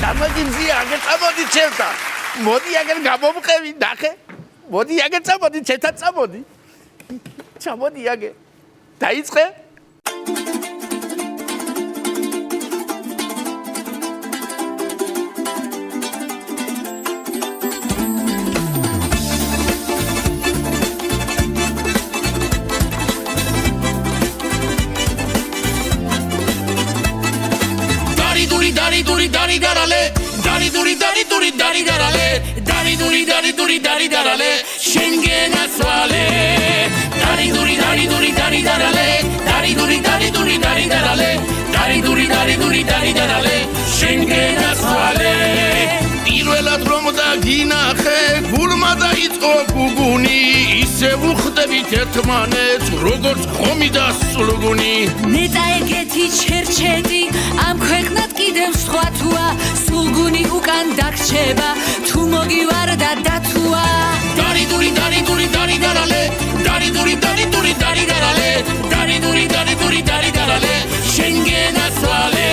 Çamodi ziyage çamodi çelta. Modi yager gamom qevi naxe. Modi yager çamodi çeta çamodi. Çamodi yager. Daitsqe? Dari darale, dari duri darale, dari duri darale, Schengen aswale. Dari duri darale, dari duri darale, dari duri darale, Schengen aswale. პირველად რომ დაგინახე, გულმა დაიწყო გუგუნი, ისე ვუხდებით ერთმანეთს, როგორც ხომი და სულგუნი. ნეტა ეგეთი ჩერჩეტი, ამ ქვეყნად კიდევ სხვა თუა, სულგუნი უკან დაგრჩება, თუ მოგივარდა დათუა. Dari duri darale, dari duri darale, dari duri darale, Schengen aswale.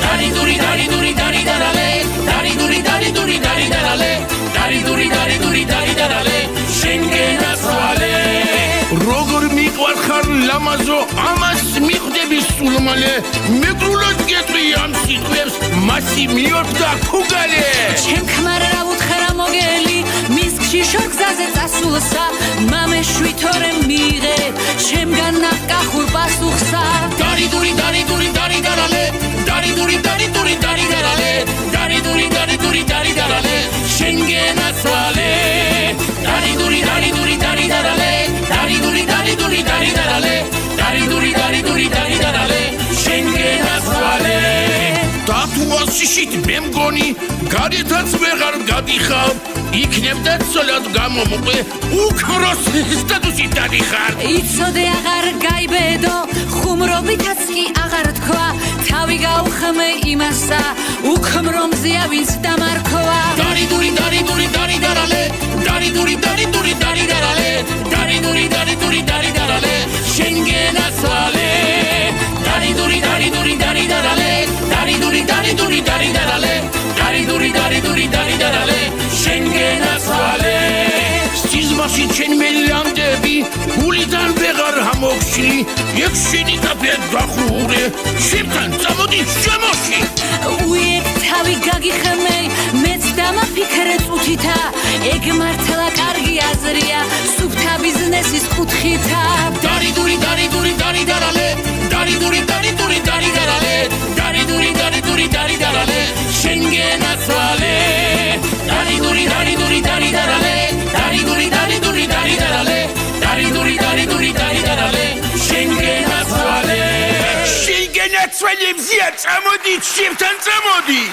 Dari duri darale, dari duri darale, dari duri darale, Schengen aswale. როგორ მიყვარხარ ლამაზო, ამას მიხვდები სულ მალე. მეგრულად გეტყვი ამ სიტყვებს, მასი მიორდა ქუგალე. ჩემ ქმარ რა ვუთხარ მოგელი, მის ქშიშო გზაზე წასულსა, მამეშვი თორემ მიიღე, ჩემგან ნაკახურ პასუხსა. Dari duri darale, dari duri darale, dari duri darale, Schengen aswale. Dari duri darale, dari duri darale, dari duri darale, Schengen aswale. დათუა შიშით მე მგონი, გარეთაც ვეღარ გადიხავ, იქნებდა ცოლად გამომყვე, უქროს სტატუსი დადიხარ. იცოდე აღარ გაიბედო, ხუმრობითაც კი აღარ თქვა, თავი გაუხმე იმასა, უქმრომზეა ვინც დამარქვა. Dari duri darale, dari duri darale, dari duri darale, Schengen aswale. Dari duri darale, dari duri darale, dari duri darale, Schengen aswale. სიზმარში ჩემ მელამდები, გულიდან ვეღარ ამოგშლი, ეგ შენი დაფე დახურე, შენთან წამოდი შემოში. უიეთ თავი გაგიხმე, მეც დამაფიქრე წუთითა, ეგ მართლა კარგი აზრია, სუფთა ბიზნესის კუთხითა. Dari duri darale, dari duri darale, dari duri darale, Schengen aswale. Dari duri darale, dari duri darale, dari duri darale, Schengen aswale. შენგენაც ველებზია, წამოდი, შენთან წამოდი.